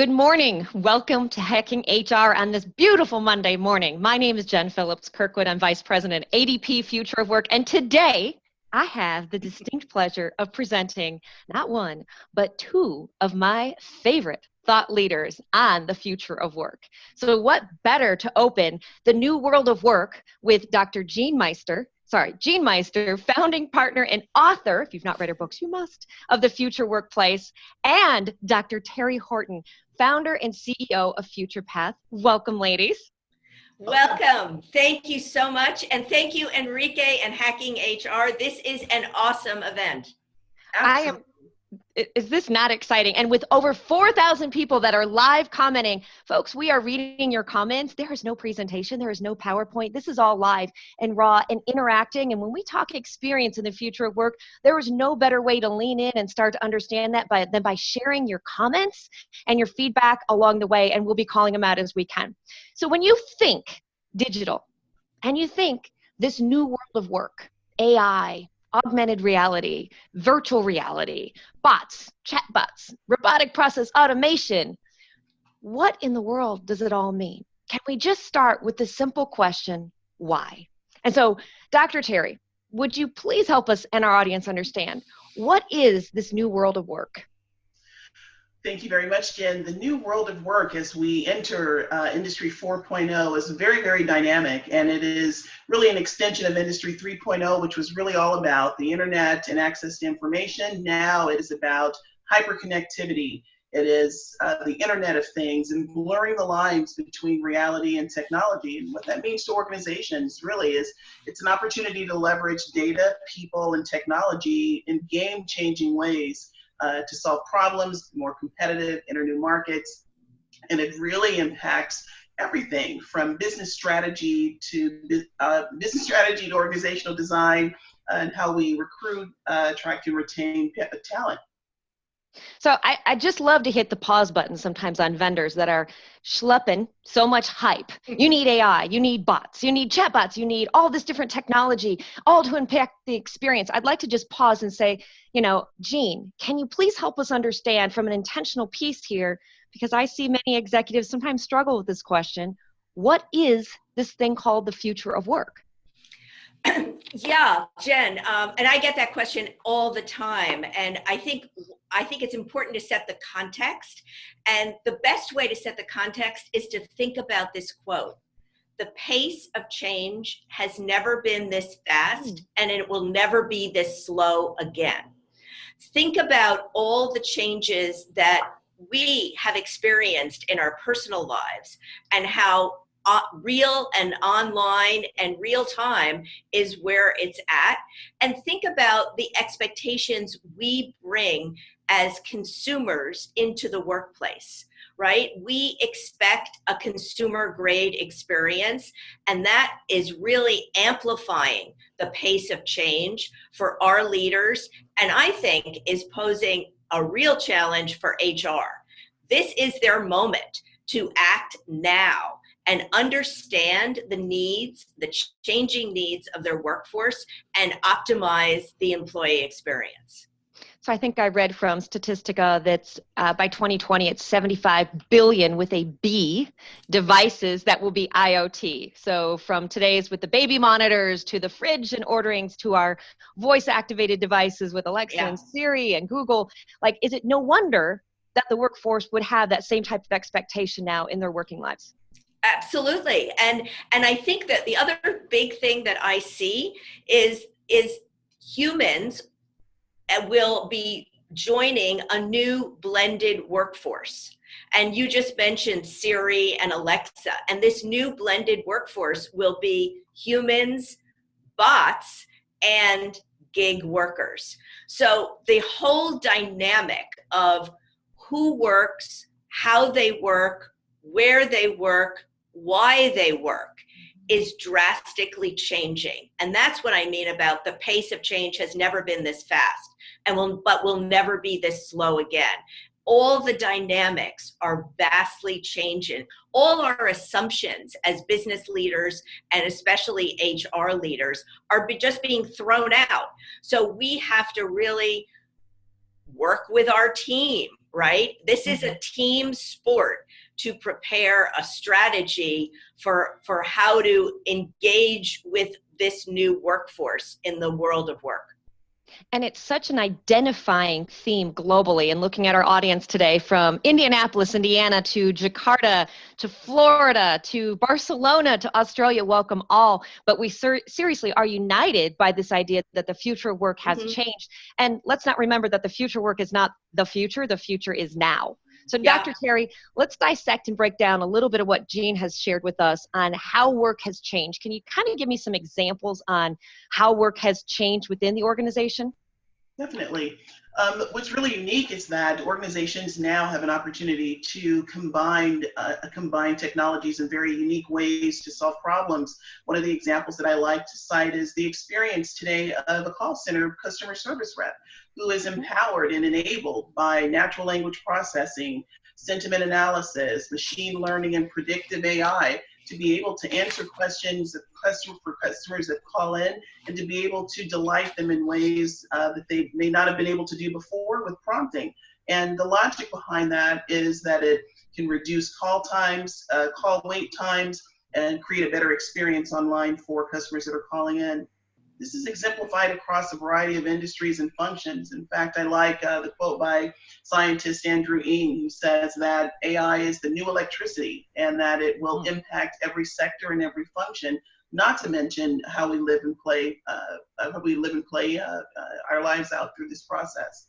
Good morning. Welcome to Hacking HR on this beautiful Monday morning. My name is Jen Phillips Kirkwood. I'm Vice President, ADP Future of Work. And today I have the distinct pleasure of presenting not one, but two of my favorite thought leaders on the future of work. So what better to open the new world of work with Dr. Jean Meister, founding partner and author, if you've not read her books, you must, of The Future Workplace, and Dr. Terry Horton, founder and CEO of Future Path. Welcome, ladies. Welcome. Thank you so much. And thank you, Enrique and Hacking HR. This is an awesome event. Absolutely. Is this not exciting? And with over 4,000 people that are live commenting, folks, we are reading your comments. There is no presentation. There is no PowerPoint. This is all live and raw and interacting. And when we talk experience in the future of work, there is no better way to lean in and start to understand that than by sharing your comments and your feedback along the way. And we'll be calling them out as we can. So when you think digital and you think this new world of work, AI, augmented reality, virtual reality, bots, chatbots, robotic process automation. What in the world does it all mean? Can we just start with the simple question, why? And so, Dr. Terry, would you please help us and our audience understand, what is this new world of work? Thank you very much, Jen. The new world of work as we enter Industry 4.0 is very, very dynamic, and it is really an extension of Industry 3.0, which was really all about the internet and access to information. Now it is about hyperconnectivity. It is the Internet of Things and blurring the lines between reality and technology. And what that means to organizations really is it's an opportunity to leverage data, people, and technology in game-changing ways to solve problems, more competitive, enter new markets, and it really impacts everything from business strategy to organizational design and how we recruit, attract, and retain talent. So I just love to hit the pause button sometimes on vendors that are schlepping so much hype. You need AI, you need bots, you need chatbots, you need all this different technology, all to impact the experience. I'd like to just pause and say, Jean, can you please help us understand from an intentional piece here, because I see many executives sometimes struggle with this question, what is this thing called the future of work? Yeah, Jen, and I get that question all the time, and I think it's important to set the context, and the best way to set the context is to think about this quote. The pace of change has never been this fast, and it will never be this slow again. Think about all the changes that we have experienced in our personal lives and how real and online and real time is where it's at. And think about the expectations we bring as consumers into the workplace, right? We expect a consumer grade experience, and that is really amplifying the pace of change for our leaders, and I think is posing a real challenge for HR. This is their moment to act now and understand the needs, the changing needs of their workforce, and optimize the employee experience. So I think I read from Statistica that by 2020, it's 75 billion with a B devices that will be IoT. So from today's with the baby monitors to the fridge and orderings to our voice activated devices with Alexa and Siri and Google, is it no wonder that the workforce would have that same type of expectation now in their working lives? Absolutely. And I think that the other big thing that I see is humans will be joining a new blended workforce. And you just mentioned Siri and Alexa. And this new blended workforce will be humans, bots, and gig workers. So the whole dynamic of who works, how they work, where they work, why they work is drastically changing. And that's what I mean about the pace of change has never been this fast, but will never be this slow again. All the dynamics are vastly changing. All our assumptions as business leaders and especially HR leaders are just being thrown out. So we have to really work with our team, right? This is a team sport to prepare a strategy for how to engage with this new workforce in the world of work. And it's such an identifying theme globally. And looking at our audience today, from Indianapolis, Indiana, to Jakarta, to Florida, to Barcelona, to Australia, welcome all. But we seriously are united by this idea that the future of work has changed. And let's not remember that the future work is not the future is now. So Dr. Terry, let's dissect and break down a little bit of what Jean has shared with us on how work has changed. Can you kind of give me some examples on how work has changed within the organization? Definitely. What's really unique is that organizations now have an opportunity to combine technologies in very unique ways to solve problems. One of the examples that I like to cite is the experience today of a call center customer service rep who is empowered and enabled by natural language processing, sentiment analysis, machine learning, and predictive AI to be able to answer questions for customers that call in, and to be able to delight them in ways that they may not have been able to do before with prompting. And the logic behind that is that it can reduce call times, call wait times, and create a better experience online for customers that are calling in. This is exemplified across a variety of industries and functions. In fact, I like the quote by scientist Andrew Ng, who says that AI is the new electricity and that it will impact every sector and every function, not to mention how we live and play, our lives out through this process.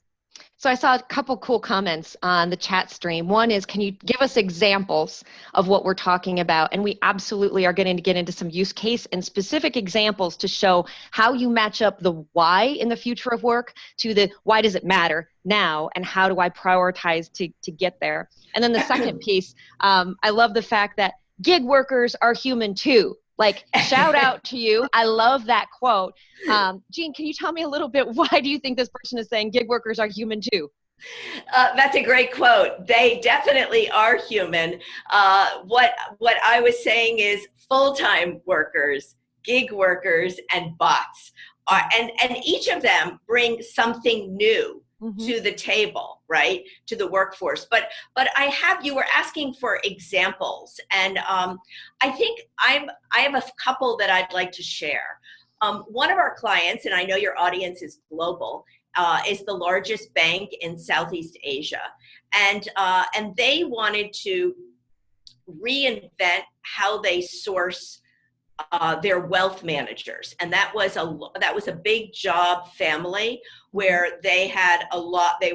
So I saw a couple cool comments on the chat stream. One is, can you give us examples of what we're talking about? And we absolutely are getting to get into some use case and specific examples to show how you match up the why in the future of work to the why does it matter now, and how do I prioritize to get there? And then the second piece, I love the fact that gig workers are human too. Like, shout out to you. I love that quote. Jean, can you tell me a little bit, why do you think this person is saying gig workers are human too? That's a great quote. They definitely are human. What I was saying is full-time workers, gig workers, and bots are, and each of them bring something new to the table, right? To the workforce. But you were asking for examples, and I think I have a couple that I'd like to share. One of our clients, and I know your audience is global, is the largest bank in Southeast Asia, and they wanted to reinvent how they source their wealth managers, and that was a big job family where they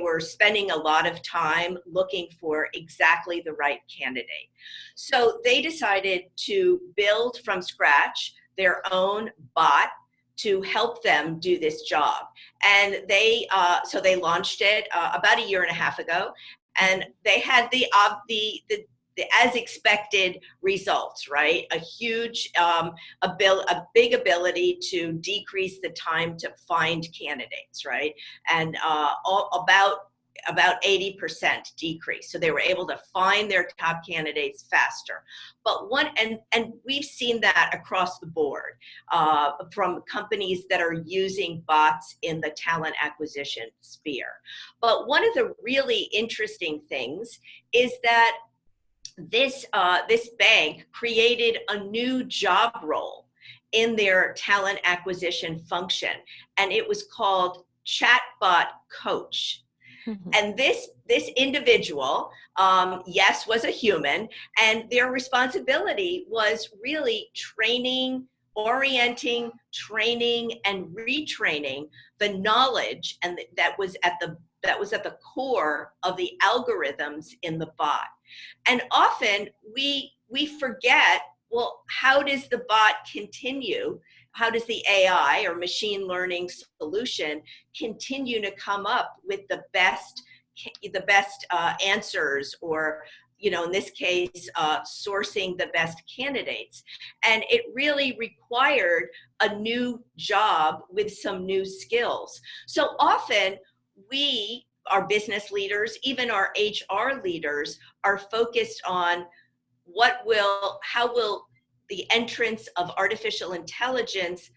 were spending a lot of time looking for exactly the right candidate. So they decided to build from scratch their own bot to help them do this job, and they launched it about a year and a half ago, and they had the as expected results, right? A huge, a big ability to decrease the time to find candidates, right? And about 80% decrease. So they were able to find their top candidates faster. But and we've seen that across the board from companies that are using bots in the talent acquisition sphere. But one of the really interesting things is that this bank created a new job role in their talent acquisition function, and it was called chatbot coach. And this individual, yes, was a human, and their responsibility was really orienting, training, and retraining the knowledge and that was at the core of the algorithms in the bot. And often we forget, well, how does the bot continue? How does the AI or machine learning solution continue to come up with the best answers, or, you know, in this case, sourcing the best candidates? And it really required a new job with some new skills. So often our business leaders, even our HR leaders, are focused on how will the entrance of artificial intelligence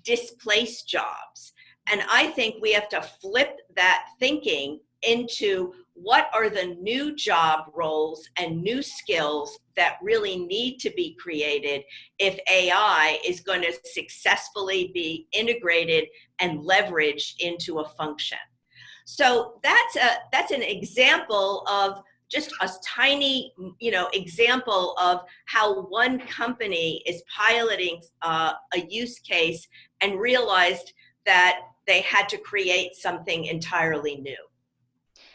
displace jobs. And I think we have to flip that thinking into what are the new job roles and new skills that really need to be created if AI is going to successfully be integrated and leveraged into a function. So that's an example of just a tiny, example of how one company is piloting a use case and realized that they had to create something entirely new.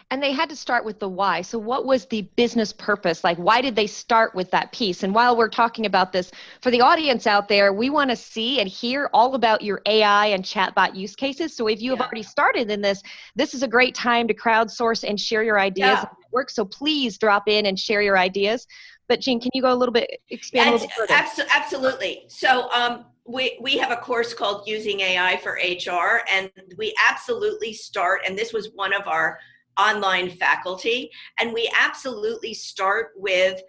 And they had to start with the why. So what was the business purpose? Like, why did they start with that piece? And while we're talking about this, for the audience out there, we want to see and hear all about your AI and chatbot use cases. So if you have already started in this is a great time to crowdsource and share your ideas and network. So please drop in and share your ideas. But Jean, can you go a little bit, expand a little bit further? Absolutely. So we have a course called Using AI for HR, and we absolutely start, and this was one of our online faculty, and we absolutely start with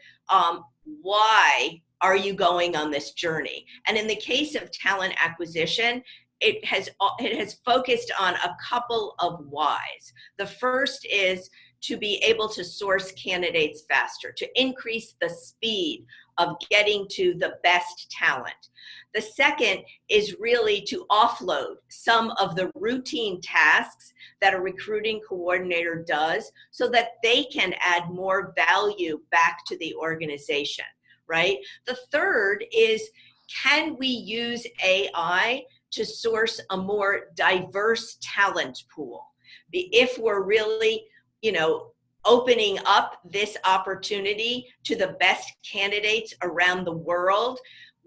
why are you going on this journey? And in the case of talent acquisition, it has focused on a couple of whys. The first is to be able to source candidates faster, to increase the speed of getting to the best talent. The second is really to offload some of the routine tasks that a recruiting coordinator does so that they can add more value back to the organization, right? The third is, can we use AI to source a more diverse talent pool? If we're really, opening up this opportunity to the best candidates around the world,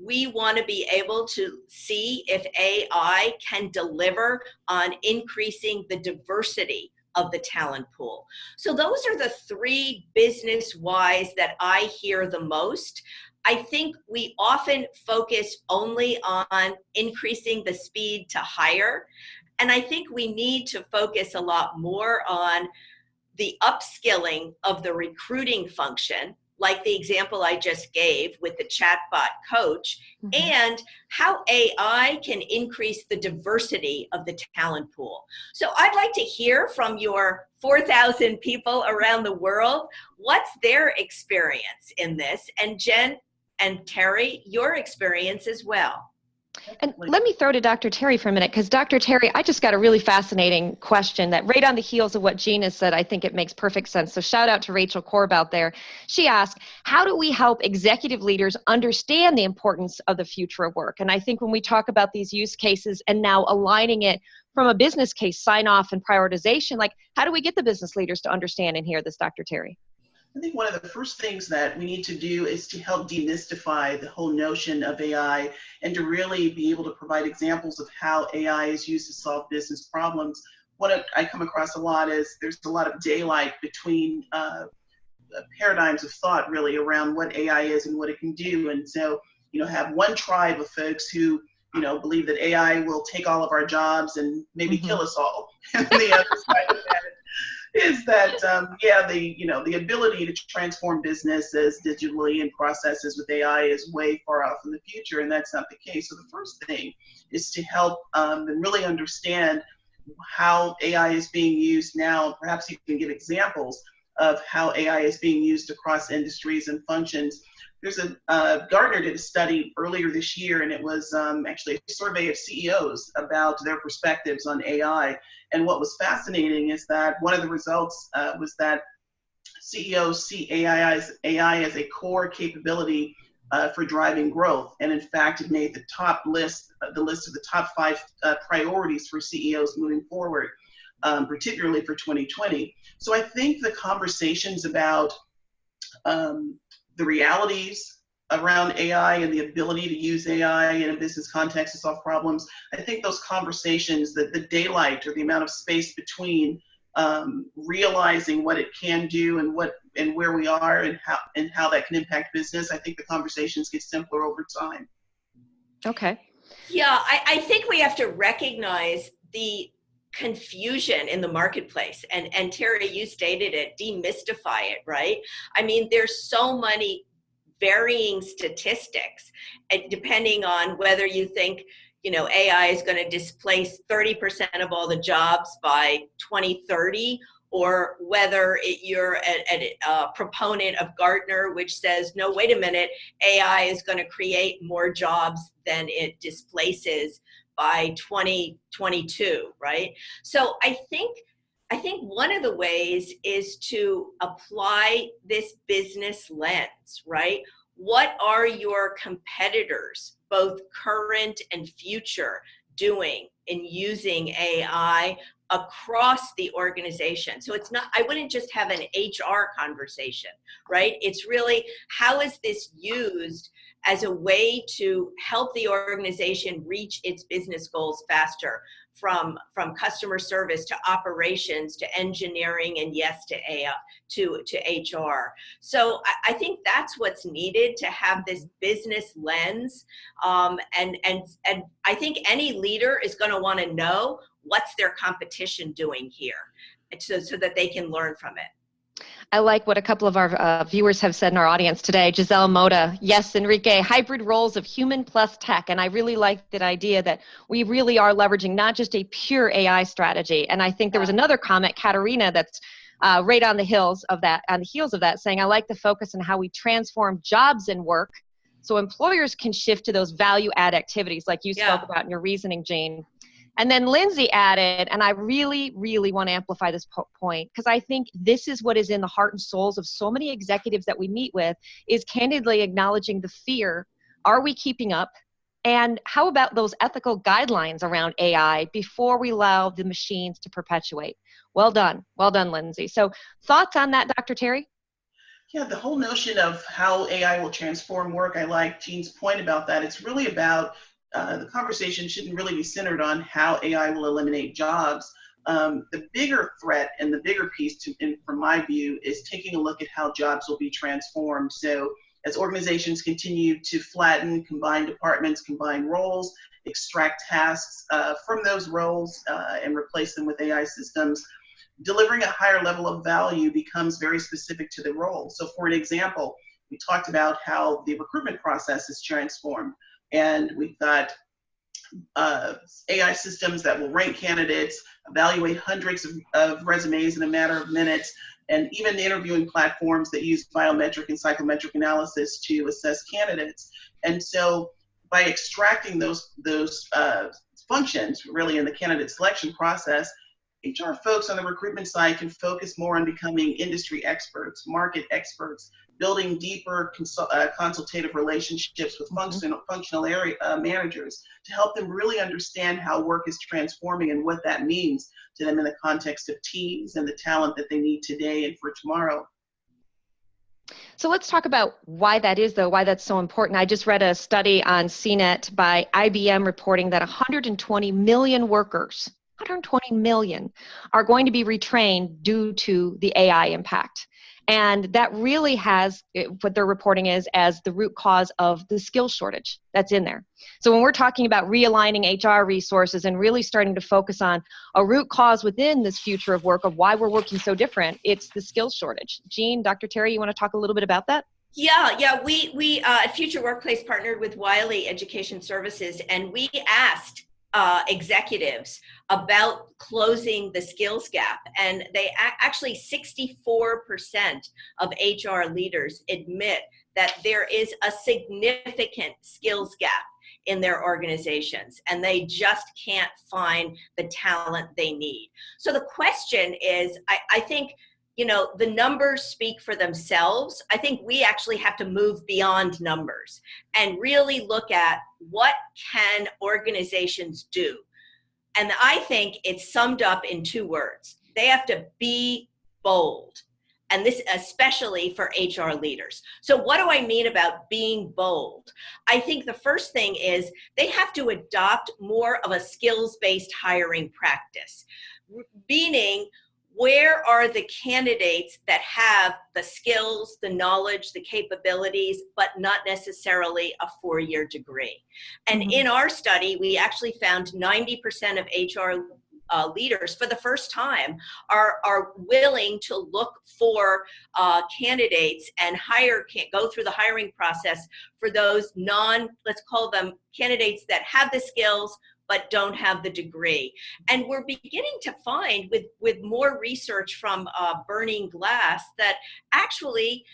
we want to be able to see if AI can deliver on increasing the diversity of the talent pool. So those are the three business whys that I hear the most. I think we often focus only on increasing the speed to hire. And I think we need to focus a lot more on the upskilling of the recruiting function, like the example I just gave with the chatbot coach, and how AI can increase the diversity of the talent pool. So I'd like to hear from your 4,000 people around the world, what's their experience in this? And Jen and Terry, your experience as well. And let me throw to Dr. Terry for a minute, because Dr. Terry, I just got a really fascinating question that right on the heels of what Jean has said, I think it makes perfect sense. So shout out to Rachel Korb out there. She asked, how do we help executive leaders understand the importance of the future of work? And I think when we talk about these use cases and now aligning it from a business case sign off and prioritization, like how do we get the business leaders to understand and hear this, Dr. Terry? I think one of the first things that we need to do is to help demystify the whole notion of AI and to really be able to provide examples of how AI is used to solve business problems. What I come across a lot is there's a lot of daylight between paradigms of thought really around what AI is and what it can do. And so, have one tribe of folks who believe that AI will take all of our jobs and maybe kill us all. And the other side of that is that, the ability to transform businesses digitally and processes with AI is way far off in the future, and that's not the case. So the first thing is to help and really understand how AI is being used now. Perhaps you can give examples of how AI is being used across industries and functions. There's Gartner did a study earlier this year, and it was actually a survey of CEOs about their perspectives on AI. And what was fascinating is that one of the results was that CEOs see AI as a core capability for driving growth. And in fact, it made the list of the top 5 priorities for CEOs moving forward, particularly for 2020. So I think the conversations about the realities around AI and the ability to use AI in a business context to solve problems, I think those conversations, the daylight or the amount of space between realizing what it can do and where we are and how that can impact business, I think the conversations get simpler over time. Okay. Yeah, I think we have to recognize the confusion in the marketplace, and Terry, you stated it, demystify it, right? I mean, there's so many varying statistics, depending on whether you think AI is going to displace 30% of all the jobs by 2030, or whether you're a proponent of Gartner, which says, no, wait a minute, AI is going to create more jobs than it displaces by 2022, right? So I think one of the ways is to apply this business lens, right? What are your competitors, both current and future, doing in using AI across the organization? So it's not, I wouldn't just have an HR conversation, right? It's really, how is this used as a way to help the organization reach its business goals faster, from customer service to operations to engineering, and yes, to AI, to HR. So I think that's what's needed, to have this business lens. And I think any leader is going to want to know what's their competition doing here, so that they can learn from it. I like what a couple of our viewers have said in our audience today. Giselle Moda, yes, Enrique, hybrid roles of human plus tech. And I really like that idea that we really are leveraging not just a pure AI strategy. And I think there was another comment, Katerina, that's right on the heels of that, saying, I like the focus on how we transform jobs and work so employers can shift to those value add activities like you spoke about in your reasoning, Jane. And then Lindsay added, and I really, really want to amplify this point, because I think this is what is in the heart and souls of so many executives that we meet with, is candidly acknowledging the fear. Are we keeping up? And how about those ethical guidelines around AI before we allow the machines to perpetuate? Well done, Lindsay. So thoughts on that, Dr. Terry? Yeah, the whole notion of how AI will transform work, I like Jean's point about that. It's really about the conversation shouldn't really be centered on how AI will eliminate jobs. The bigger threat and the bigger piece, from my view, is taking a look at how jobs will be transformed. So as organizations continue to flatten, combine departments, combine roles, extract tasks from those roles and replace them with AI systems, delivering a higher level of value becomes very specific to the role. So for an example, we talked about how the recruitment process is transformed. And we've got AI systems that will rank candidates, evaluate hundreds of resumes in a matter of minutes, and even interviewing platforms that use biometric and psychometric analysis to assess candidates. And so by extracting those functions really in the candidate selection process, HR folks on the recruitment side can focus more on becoming industry experts, market experts, building deeper consultative relationships with functional area managers to help them really understand how work is transforming and what that means to them in the context of teams and the talent that they need today and for tomorrow. So let's talk about why that is, though, why that's so important. I just read a study on CNET by IBM reporting that 120 million workers, 120 million, are going to be retrained due to the AI impact. And that really has, what they're reporting is, as the root cause of the skill shortage that's in there. So when we're talking about realigning HR resources and really starting to focus on a root cause within this future of work of why we're working so different, it's the skill shortage. Jean, Dr. Terry, you want to talk a little bit about that? Yeah. We at Future Workplace partnered with Wiley Education Services, and we asked executives about closing the skills gap, and they actually 64% of HR leaders admit that there is a significant skills gap in their organizations, and they just can't find the talent they need. So the question is, I think, the numbers speak for themselves. I think we actually have to move beyond numbers and really look at what can organizations do. And I think it's summed up in 2 words. They have to be bold. And this especially for HR leaders. So what do I mean about being bold? I think the first thing is they have to adopt more of a skills-based hiring practice, meaning, where are the candidates that have the skills, the knowledge, the capabilities, but not necessarily a 4-year degree? And in our study, we actually found 90% of HR leaders for the first time are willing to look for candidates and go through the hiring process for those let's call them candidates that have the skills but don't have the degree. And we're beginning to find with more research from Burning Glass that actually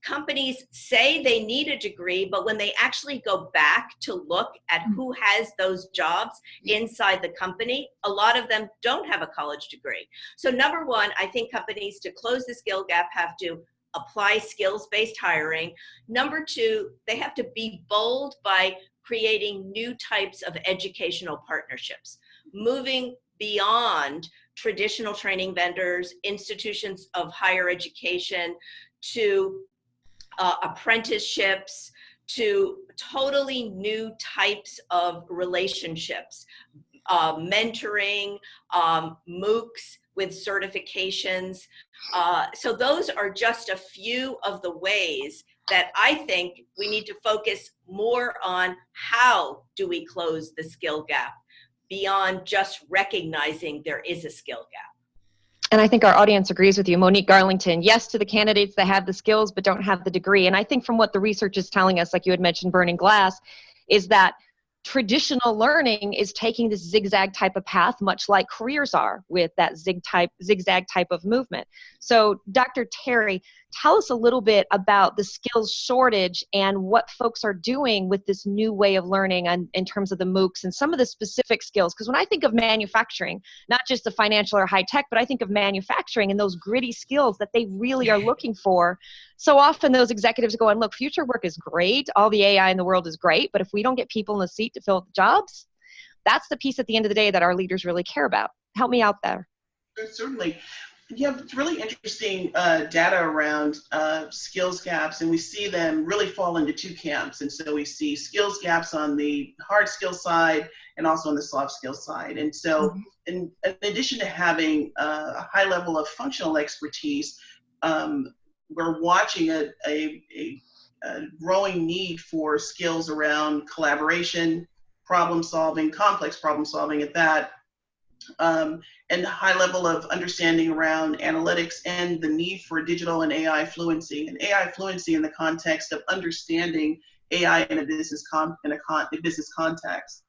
companies say they need a degree, but when they actually go back to look at who has those jobs inside the company, a lot of them don't have a college degree. So number one, I think companies, to close the skill gap, have to apply skills-based hiring. Number two, they have to be bold by creating new types of educational partnerships, moving beyond traditional training vendors, institutions of higher education, to apprenticeships, to totally new types of relationships, mentoring, MOOCs with certifications. So those are just a few of the ways that I think we need to focus more on how do we close the skill gap beyond just recognizing there is a skill gap. And I think our audience agrees with you. Monique Garlington, yes to the candidates that have the skills but don't have the degree. And I think from what the research is telling us, like you had mentioned, Burning Glass, is that traditional learning is taking this zigzag type of path, much like careers are, with that zigzag type of movement. So Dr. Terry, tell us a little bit about the skills shortage and what folks are doing with this new way of learning in terms of the MOOCs and some of the specific skills. Because when I think of manufacturing, not just the financial or high tech, but I think of manufacturing and those gritty skills that they really are looking for. So often those executives go and look, future work is great, all the AI in the world is great, but if we don't get people in the seat to fill the jobs, that's the piece at the end of the day that our leaders really care about. Help me out there. Certainly. You have really interesting data around skills gaps, and we see them really fall into two camps. And so we see skills gaps on the hard skill side and also on the soft skill side. And so in addition to having a high level of functional expertise, we're watching a growing need for skills around collaboration, problem solving, complex problem solving at that, and high level of understanding around analytics and the need for digital and AI fluency. And AI fluency in the context of understanding AI in a business business context.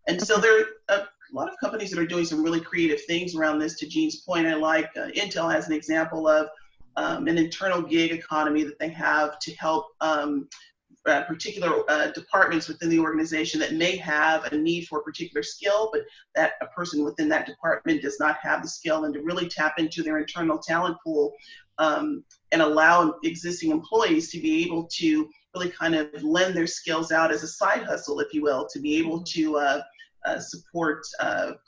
And so there are a lot of companies that are doing some really creative things around this. To Jean's point, I like Intel as an example of an internal gig economy that they have to help particular departments within the organization that may have a need for a particular skill, but that a person within that department does not have the skill, and to really tap into their internal talent pool and allow existing employees to be able to really kind of lend their skills out as a side hustle, if you will, to be able to support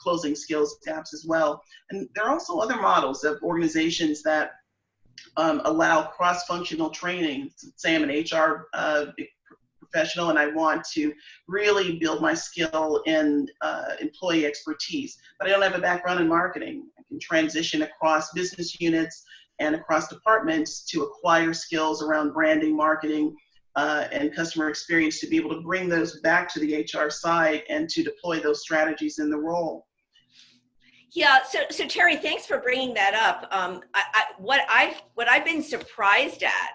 closing skills gaps as well. And there are also other models of organizations that allow cross-functional training. Say I'm an HR professional and I want to really build my skill in employee expertise, but I don't have a background in marketing. I can transition across business units and across departments to acquire skills around branding, marketing, and customer experience, to be able to bring those back to the HR side and to deploy those strategies in the role. Yeah, so Terry, thanks for bringing that up. What I've been surprised at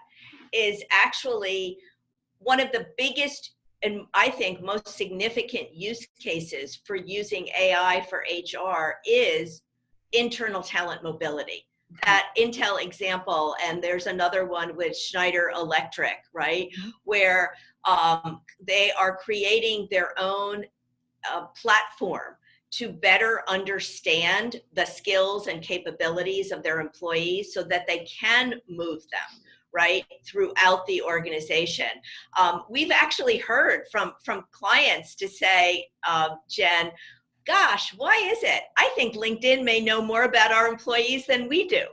is actually one of the biggest and I think most significant use cases for using AI for HR is internal talent mobility. That Intel example, and there's another one with Schneider Electric, right, where they are creating their own platform to better understand the skills and capabilities of their employees so that they can move them, right, throughout the organization. We've actually heard from clients to say, Jen, gosh, why is it? I think LinkedIn may know more about our employees than we do.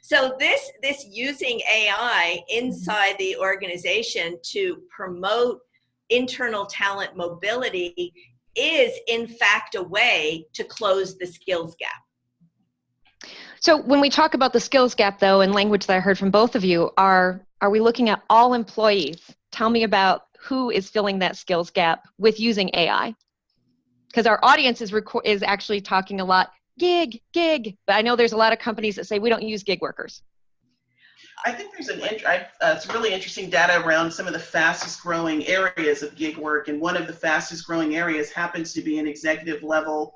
So this using AI inside the organization to promote internal talent mobility is in fact a way to close the skills gap. So when we talk about the skills gap, though, in language that I heard from both of you, are we looking at all employees? Tell me about who is filling that skills gap with using AI. Because our audience is actually talking a lot gig, but I know there's a lot of companies that say we don't use gig workers. I think there's some really interesting data around some of the fastest growing areas of gig work, and one of the fastest growing areas happens to be an executive level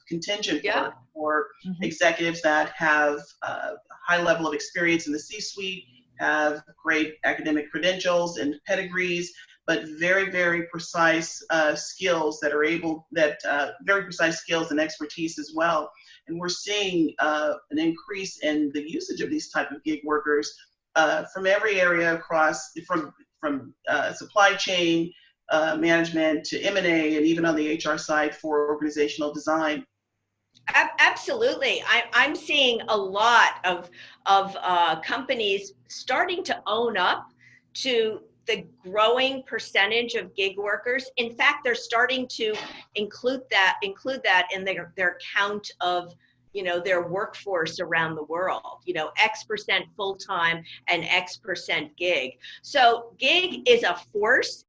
contingent work for executives that have a high level of experience in the C-suite, have great academic credentials and pedigrees, but very, very precise skills that are very precise skills and expertise as well. And we're seeing an increase in the usage of these type of gig workers from every area across, from supply chain management to M&A, and even on the HR side for organizational design. Absolutely. I'm seeing a lot of companies starting to own up to the growing percentage of gig workers. In fact, they're starting to include that in their count of, you know, their workforce around the world, you know, X% full-time and X% gig. So gig is a force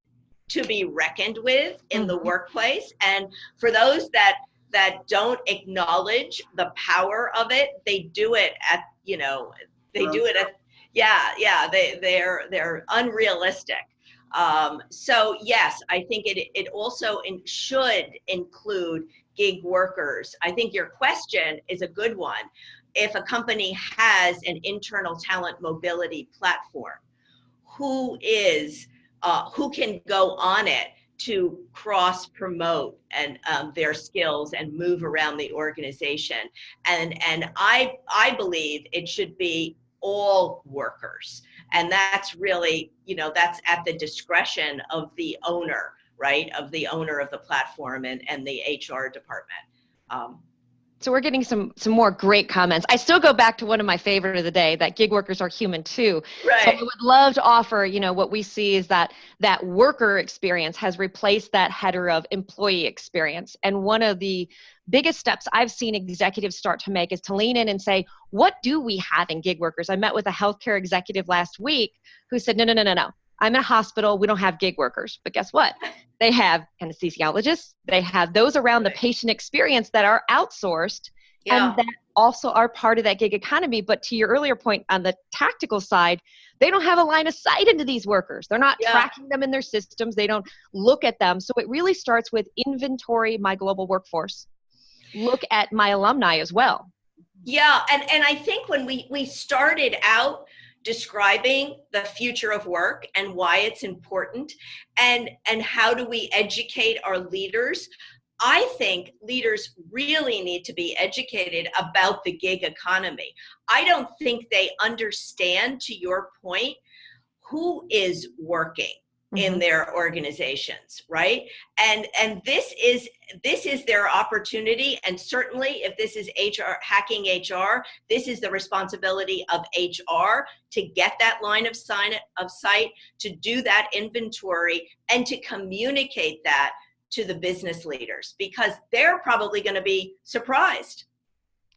to be reckoned with in the workplace. And for those that don't acknowledge the power of it, they do it at, you know, they're unrealistic. So yes, I think it also should include gig workers. I think your question is a good one. If a company has an internal talent mobility platform, who can go on it to cross promote and their skills and move around the organization? And I believe it should be all workers. And that's really, you know, that's at the discretion of the owner, right? Of the owner of the platform and the HR department. So we're getting some more great comments. I still go back to one of my favorite of the day, that gig workers are human too. Right. So I would love to offer, you know, what we see is that worker experience has replaced that header of employee experience. And one of the biggest steps I've seen executives start to make is to lean in and say, what do we have in gig workers? I met with a healthcare executive last week who said, no. I'm in a hospital. We don't have gig workers. But guess what? They have anesthesiologists. They have those around the patient experience that are outsourced and that also are part of that gig economy. But to your earlier point on the tactical side, they don't have a line of sight into these workers. They're not tracking them in their systems. They don't look at them. So it really starts with inventory my global workforce. Look at my alumni as well. Yeah, and I think when we started out describing the future of work and why it's important and how do we educate our leaders, I think leaders really need to be educated about the gig economy. I don't think they understand, to your point, who is working in their organizations, right? And this is their opportunity. And certainly if this is hacking HR, this is the responsibility of HR to get that line of sight, to do that inventory, and to communicate that to the business leaders, because they're probably going to be surprised.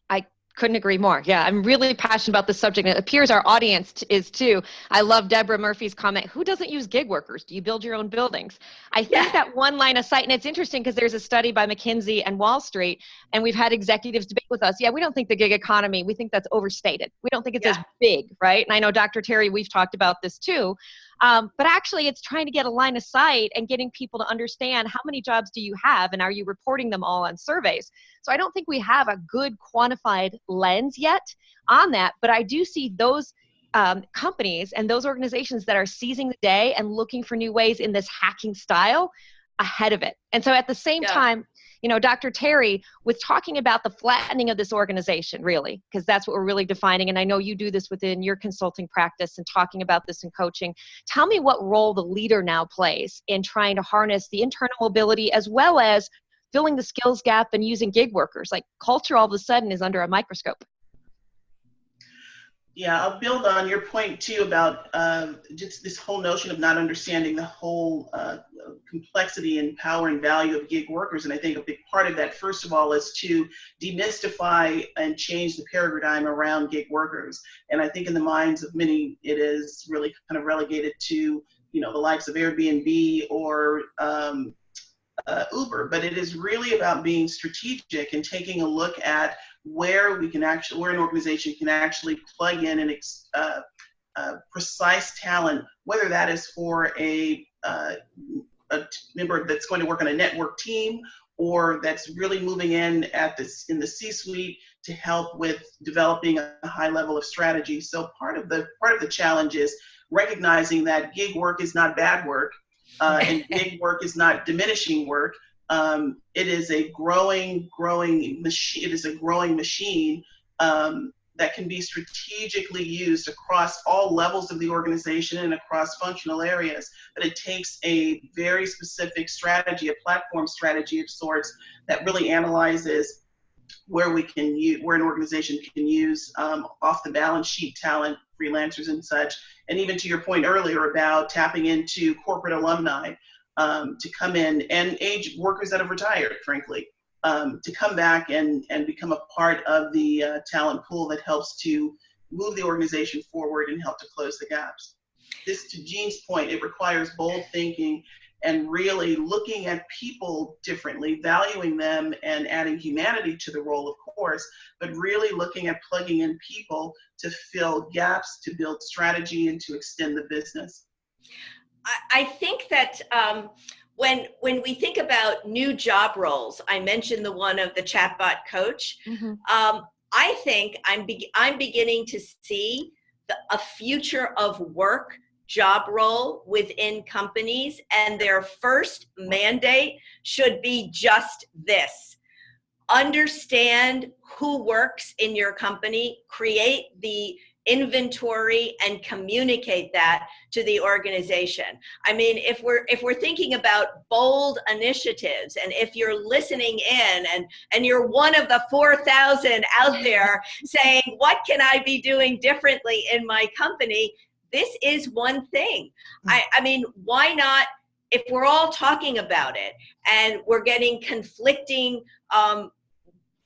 I couldn't agree more. Yeah, I'm really passionate about this subject. And it appears our audience is too. I love Deborah Murphy's comment. Who doesn't use gig workers? Do you build your own buildings? I think that one line of sight, and it's interesting because there's a study by McKinsey and Wall Street, and we've had executives debate with us. Yeah, we don't think the gig economy, we think that's overstated. We don't think it's as big, right? And I know Dr. Terry, we've talked about this too. But actually it's trying to get a line of sight and getting people to understand how many jobs do you have and are you reporting them all on surveys? So I don't think we have a good quantified lens yet on that, but I do see those companies and those organizations that are seizing the day and looking for new ways in this hacking style ahead of it. And so at the same time, you know, Dr. Terry, with talking about the flattening of this organization, really, because that's what we're really defining. And I know you do this within your consulting practice and talking about this in coaching. Tell me what role the leader now plays in trying to harness the internal mobility as well as filling the skills gap and using gig workers. Like culture all of a sudden is under a microscope. Yeah, I'll build on your point too about just this whole notion of not understanding the whole complexity and power and value of gig workers. And I think a big part of that, first of all, is to demystify and change the paradigm around gig workers. And I think in the minds of many, it is really kind of relegated to, you know, the likes of Airbnb or Uber, but it is really about being strategic and taking a look at where we can actually, where an organization can actually plug in and precise talent, whether that is for a member that's going to work on a network team, or that's really moving in in the C-suite to help with developing a high level of strategy. So part of the challenge is recognizing that gig work is not bad work, and gig work is not diminishing work. It is a growing machine. It is a growing machine that can be strategically used across all levels of the organization and across functional areas. But it takes a very specific strategy, a platform strategy of sorts, that really analyzes where an organization can use off the balance sheet talent, freelancers and such. And even to your point earlier about tapping into corporate alumni to come in, and workers that have retired, frankly, to come back and become a part of the talent pool that helps to move the organization forward and help to close the gaps. This, to Jean's point, it requires bold thinking and really looking at people differently, valuing them and adding humanity to the role, of course, but really looking at plugging in people to fill gaps, to build strategy, and to extend the business. I think that when we think about new job roles, I mentioned the one of the chatbot coach. Mm-hmm. I think I'm beginning to see a future of work job role within companies, and their first mandate should be just this: understand who works in your company, create the inventory, and communicate that to the organization. I mean, if we're thinking about bold initiatives, and if you're listening in and you're one of the 4,000 out there saying, what can I be doing differently in my company? This is one thing. I mean, why not, if we're all talking about it and we're getting conflicting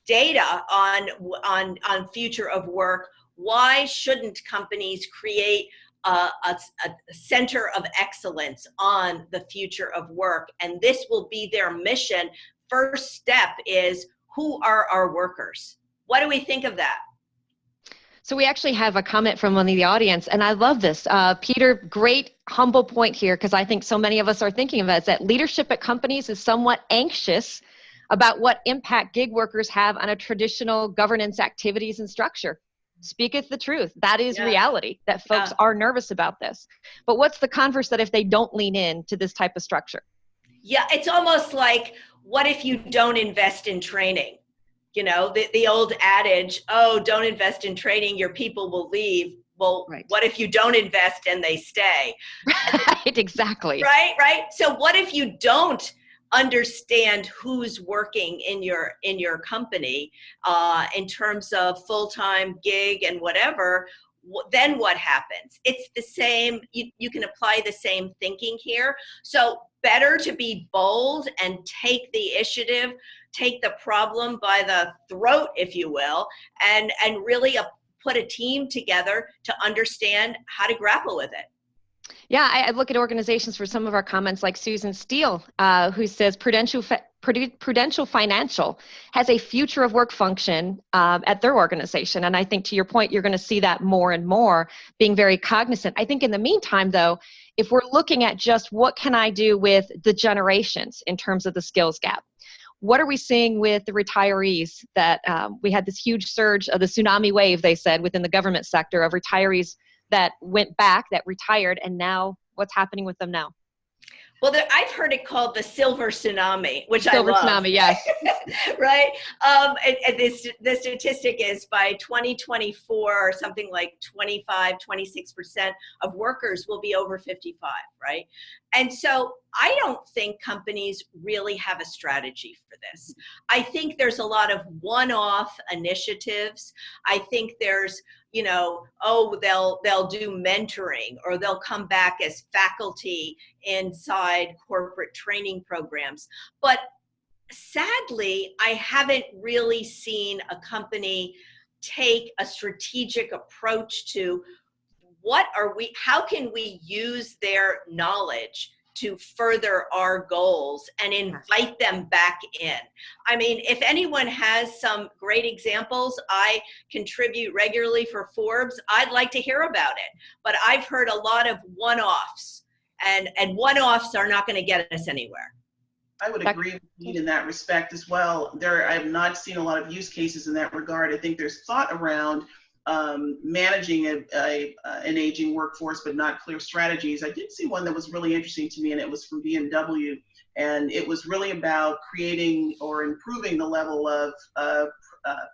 data on future of work, why shouldn't companies create a center of excellence on the future of work? And this will be their mission. First step is, who are our workers? What do we think of that? So we actually have a comment from one of the audience, and I love this. Peter, great humble point here, because I think so many of us are thinking of it, is that leadership at companies is somewhat anxious about what impact gig workers have on a traditional governance activities and structure. Speaketh the truth. That is reality, that folks are nervous about this. But what's the converse that if they don't lean in to this type of structure? Yeah, it's almost like, what if you don't invest in training? You know, the old adage, oh, don't invest in training, your people will leave. Well, right. What if you don't invest and they stay? Right, exactly. Right. So what if you don't understand who's working in your company in terms of full-time, gig, and whatever? Then what happens? It's the same. You can apply the same thinking here. So better to be bold and take the initiative, take the problem by the throat, if you will, and really put a team together to understand how to grapple with it. Yeah, I look at organizations for some of our comments, like Susan Steele, who says Prudential Financial has a future of work function at their organization. And I think, to your point, you're going to see that more and more, being very cognizant. I think in the meantime, though, if we're looking at just what can I do with the generations in terms of the skills gap, what are we seeing with the retirees? That we had this huge surge of the tsunami wave, they said, within the government sector, of retirees that went back, that retired, and now what's happening with them now? Well, I've heard it called the silver tsunami, which silver I love. Silver tsunami, yes. Right? And the statistic is by 2024, something like 25-26% of workers will be over 55, right? And so I don't think companies really have a strategy for this. I think there's a lot of one-off initiatives. I think there's, they'll do mentoring, or they'll come back as faculty inside corporate training programs. But sadly, I haven't really seen a company take a strategic approach to how can we use their knowledge to further our goals and invite them back in. I mean, if anyone has some great examples, I contribute regularly for Forbes. I'd like to hear about it, but I've heard a lot of one-offs, and one-offs are not going to get us anywhere. I would agree with you in that respect as well. I have not seen a lot of use cases in that regard. I think there's thought around managing an aging workforce, but not clear strategies. I did see one that was really interesting to me, and it was from BMW, and it was really about creating or improving the level of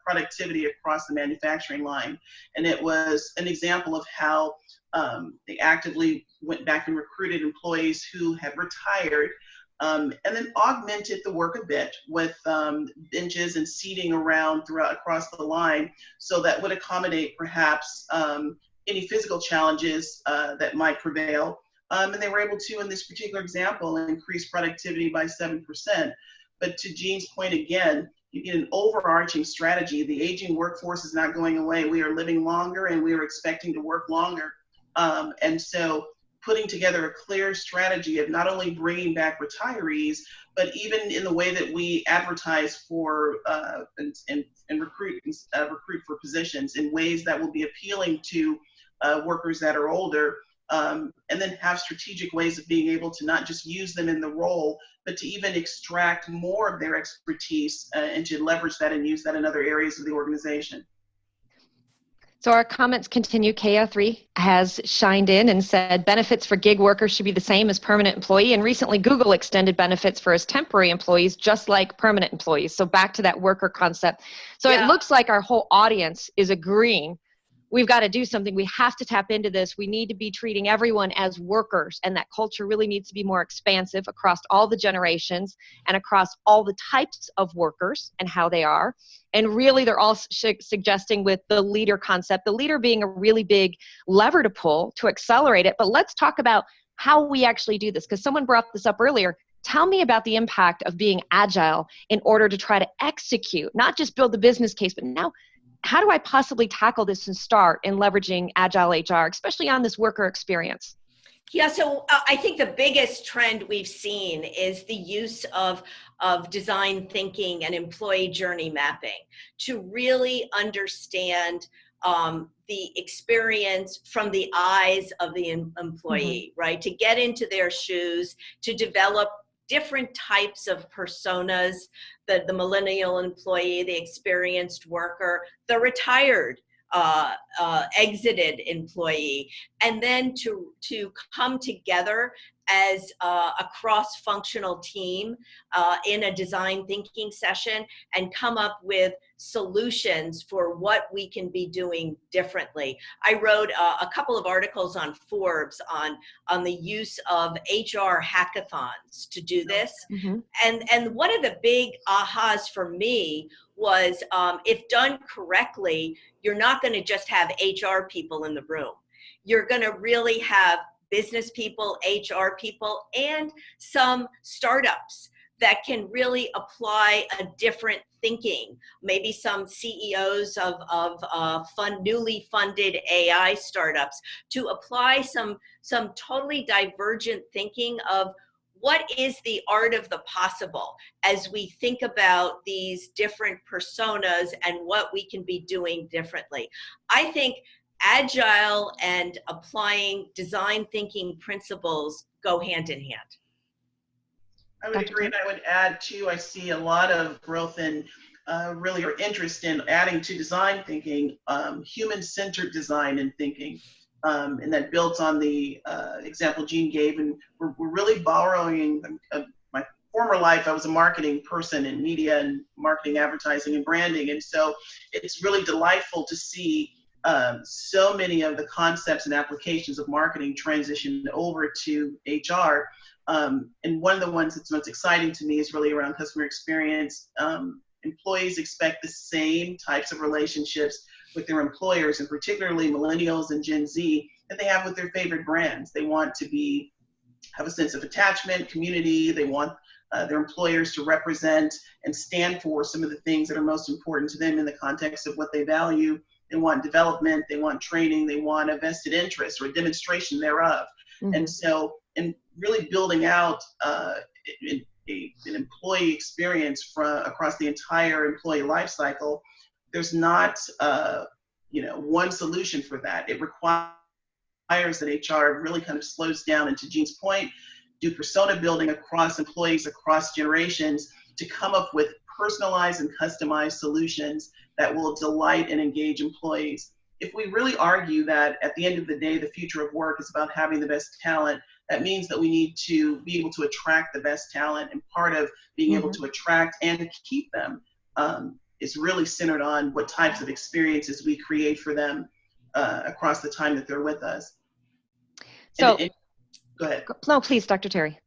productivity across the manufacturing line. And it was an example of how they actively went back and recruited employees who had retired, and then augmented the work a bit with benches and seating around across the line, so that would accommodate perhaps any physical challenges that might prevail. And they were able to, in this particular example, increase productivity by 7%. But to Jean's point again, you get an overarching strategy. The aging workforce is not going away. We are living longer, and we are expecting to work longer. And so putting together a clear strategy of not only bringing back retirees, but even in the way that we advertise for and recruit for positions in ways that will be appealing to workers that are older, and then have strategic ways of being able to not just use them in the role, but to even extract more of their expertise and to leverage that and use that in other areas of the organization. So our comments continue. KO3 has shined in and said benefits for gig workers should be the same as permanent employee. And recently Google extended benefits for its temporary employees, just like permanent employees. So back to that worker concept. So It looks like our whole audience is agreeing. We've got to do something. We have to tap into this. We need to be treating everyone as workers, and that culture really needs to be more expansive across all the generations and across all the types of workers and how they are. And really, they're all suggesting with the leader concept, the leader being a really big lever to pull to accelerate it. But let's talk about how we actually do this, because someone brought this up earlier. Tell me about the impact of being agile in order to try to execute, not just build the business case, but now, how do I possibly tackle this and start in leveraging agile HR, especially on this worker experience? Yeah, so I think the biggest trend we've seen is the use of design thinking and employee journey mapping to really understand the experience from the eyes of the employee, right? To get into their shoes, to develop different types of personas, the millennial employee, the experienced worker, the retired exited employee, and then to come together as a cross-functional team in a design thinking session and come up with solutions for what we can be doing differently. I wrote a couple of articles on Forbes on the use of HR hackathons to do this. Mm-hmm. And one of the big ahas for me was if done correctly, you're not going to just have HR people in the room. You're going to really have business people, HR people, and some startups that can really apply a different thinking. Maybe some CEOs of newly funded AI startups to apply some totally divergent thinking of what is the art of the possible as we think about these different personas and what we can be doing differently. I think agile and applying design thinking principles go hand in hand. I would agree, and I would add too, I see a lot of growth in really or interest in adding to design thinking, human-centered design and thinking. And that builds on the example Jean gave, and we're really borrowing my former life. I was a marketing person in media and marketing, advertising, and branding, and so it's really delightful to see so many of the concepts and applications of marketing transition over to HR. And one of the ones that's most exciting to me is really around customer experience. Employees expect the same types of relationships with their employers, and particularly millennials and Gen Z, that they have with their favorite brands. They want to have a sense of attachment, community. They want their employers to represent and stand for some of the things that are most important to them in the context of what they value. They want development, they want training, they want a vested interest or a demonstration thereof. Mm-hmm. And so, and really building out an employee experience across the entire employee life cycle, there's not one solution for that. It requires that HR really kind of slows down, and to Jean's point, do persona building across employees, across generations, to come up with personalized and customized solutions that will delight and engage employees. If we really argue that at the end of the day, the future of work is about having the best talent, that means that we need to be able to attract the best talent. And part of being able to attract and keep them is really centered on what types of experiences we create for them across the time that they're with us. So, go ahead. No, please, Dr. Terry.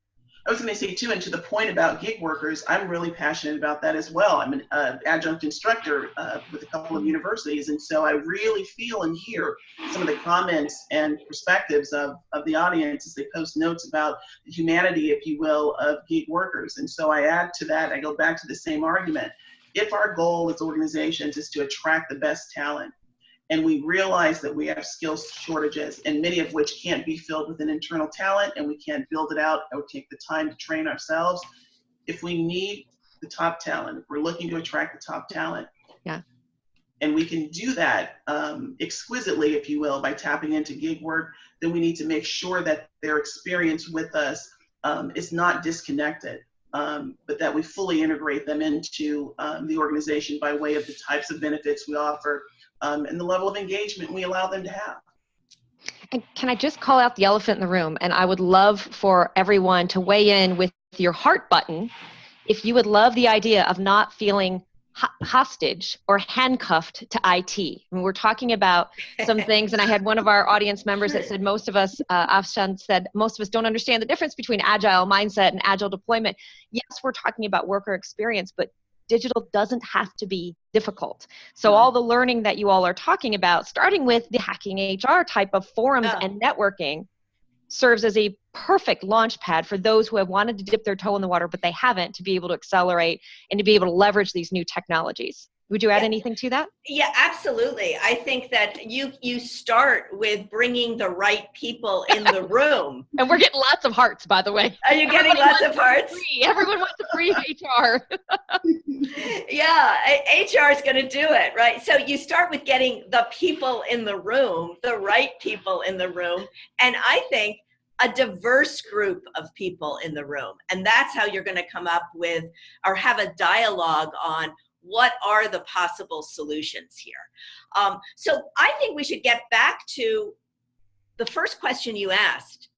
I was going to say too, and to the point about gig workers, I'm really passionate about that as well. I'm an adjunct instructor with a couple of universities, and so I really feel and hear some of the comments and perspectives of the audience as they post notes about the humanity, if you will, of gig workers. And so I add to that, I go back to the same argument. If our goal as organizations is to attract the best talent, and we realize that we have skills shortages, and many of which can't be filled with an internal talent, and we can't build it out or take the time to train ourselves. If we need the top talent, if we're looking to attract the top talent, and we can do that exquisitely, if you will, by tapping into gig work, then we need to make sure that their experience with us is not disconnected, but that we fully integrate them into the organization by way of the types of benefits we offer, and the level of engagement we allow them to have. And can I just call out the elephant in the room? And I would love for everyone to weigh in with your heart button if you would love the idea of not feeling hostage or handcuffed to IT. I mean, we're talking about some things, and I had one of our audience members that said most of us, Afshan said, most of us don't understand the difference between agile mindset and agile deployment. Yes, we're talking about worker experience, but digital doesn't have to be difficult. So all the learning that you all are talking about, starting with the Hacking HR type of forums and networking, serves as a perfect launch pad for those who have wanted to dip their toe in the water, but they haven't, to be able to accelerate and to be able to leverage these new technologies. Would you add anything to that? Yeah, absolutely. I think that you start with bringing the right people in the room. And we're getting lots of hearts, by the way. Are you getting lots of hearts? Everyone wants a free HR. Yeah, HR is going to do it, right? So you start with getting the people in the room, the right people in the room. And I think a diverse group of people in the room. And that's how you're going to come up with or have a dialogue on what are the possible solutions here. So I think we should get back to the first question you asked,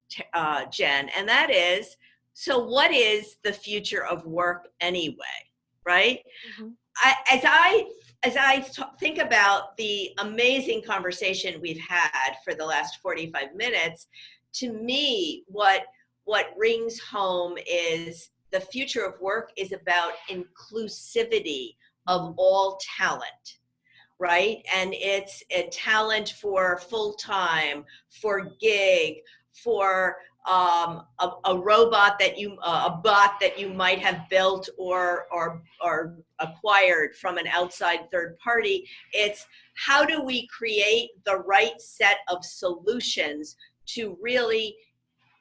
Jen, and that is, so what is the future of work anyway, right? As I think about the amazing conversation we've had for the last 45 minutes, to me, what rings home is the future of work is about inclusivity of all talent, right? And it's a talent for full-time, for gig, for a robot that a bot that you might have built or acquired from an outside third party. It's how do we create the right set of solutions to really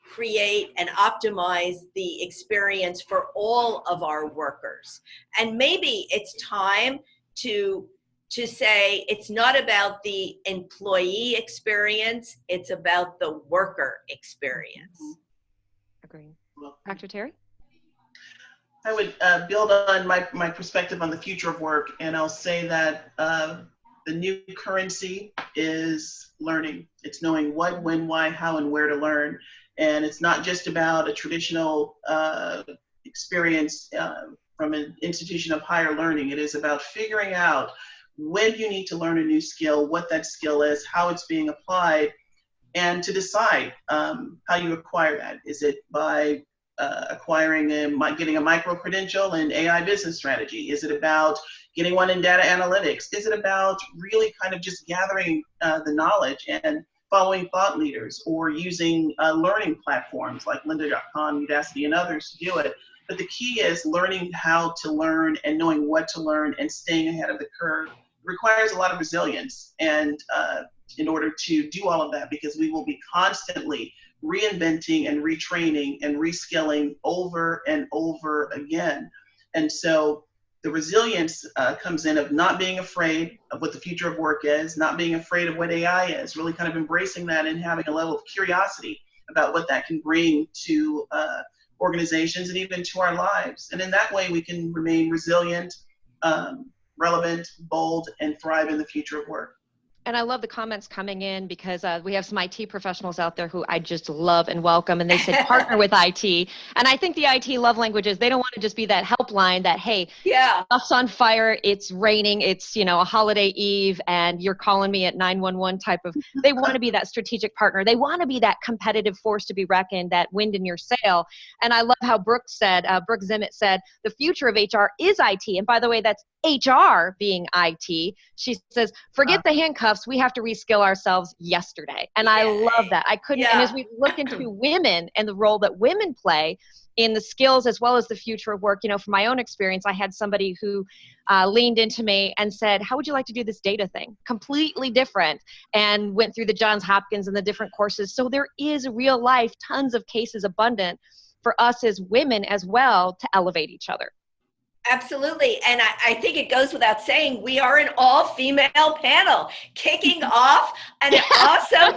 create and optimize the experience for all of our workers. And maybe it's time to say it's not about the employee experience, it's about the worker experience. Agree. Dr. Terry? I would build on my perspective on the future of work, and I'll say that the new currency is learning. It's knowing what, when, why, how, and where to learn. And it's not just about a traditional experience from an institution of higher learning. It is about figuring out when you need to learn a new skill, what that skill is, how it's being applied, and to decide how you acquire that. Is it by getting a micro-credential in AI business strategy? Is it about getting one in data analytics? Is it about really kind of just gathering the knowledge and following thought leaders, or using learning platforms like lynda.com, Udacity, and others to do it? But the key is learning how to learn and knowing what to learn and staying ahead of the curve. It requires a lot of resilience and in order to do all of that, because we will be constantly reinventing and retraining and reskilling over and over again. And so the resilience comes in of not being afraid of what the future of work is, not being afraid of what AI is, really kind of embracing that and having a level of curiosity about what that can bring to organizations and even to our lives. And in that way, we can remain resilient, relevant, bold, and thrive in the future of work. And I love the comments coming in because we have some IT professionals out there who I just love and welcome. And they said partner with IT. And I think the IT love language is they don't want to just be that helpline that, hey, Yeah. stuff's on fire, it's raining, it's, you know, a holiday eve, and you're calling me at 911 type of, they want to be that strategic partner. They want to be that competitive force to be reckoned, that wind in your sail. And I love how Brooke Zimmett said, the future of HR is IT. And by the way, that's HR being IT. She says, forget the handcuffs. We have to reskill ourselves yesterday. And I love that. I couldn't, and as we look into women and the role that women play in the skills as well as the future of work, you know, from my own experience, I had somebody who leaned into me and said, how would you like to do this data thing? Completely different, and went through the Johns Hopkins and the different courses. So there is real life, tons of cases abundant for us as women as well to elevate each other. Absolutely. And I think it goes without saying, we are an all-female panel kicking off an awesome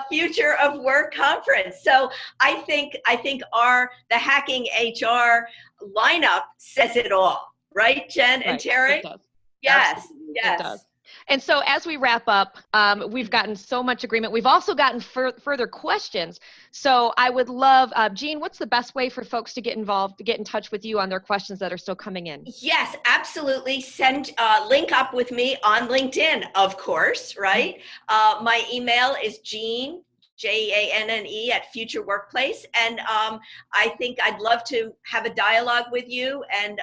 future of work conference. So I think the Hacking HR lineup says it all, right, Jen and Terry? It does. Yes. Absolutely, yes. It does. And so as we wrap up, we've gotten so much agreement. We've also gotten further questions. So I would love, Jean, what's the best way for folks to get involved, to get in touch with you on their questions that are still coming in? Yes, absolutely. Send link up with me on LinkedIn, of course, right? My email is Jean, Janne at Future Workplace. And I think I'd love to have a dialogue with you. And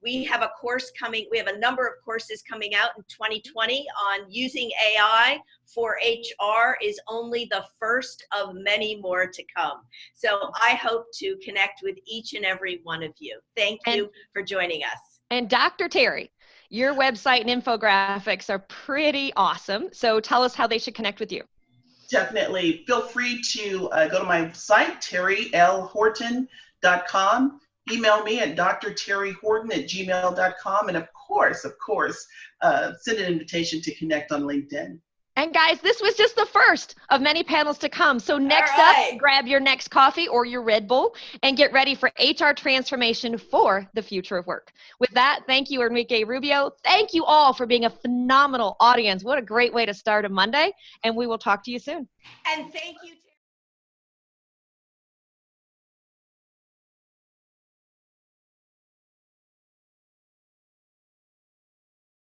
we have a course coming, we have a number of courses coming out in 2020 on using AI for HR is only the first of many more to come. So I hope to connect with each and every one of you. Thank you for joining us. And Dr. Terry, your website and infographics are pretty awesome. So tell us how they should connect with you. Definitely. Feel free to go to my site, terrylhorton.com. Email me at drterryhorton@gmail.com. And of course, send an invitation to connect on LinkedIn. And guys, this was just the first of many panels to come. So next up, grab your next coffee or your Red Bull and get ready for HR transformation for the future of work. With that, thank you, Enrique Rubio. Thank you all for being a phenomenal audience. What a great way to start a Monday. And we will talk to you soon. And thank you.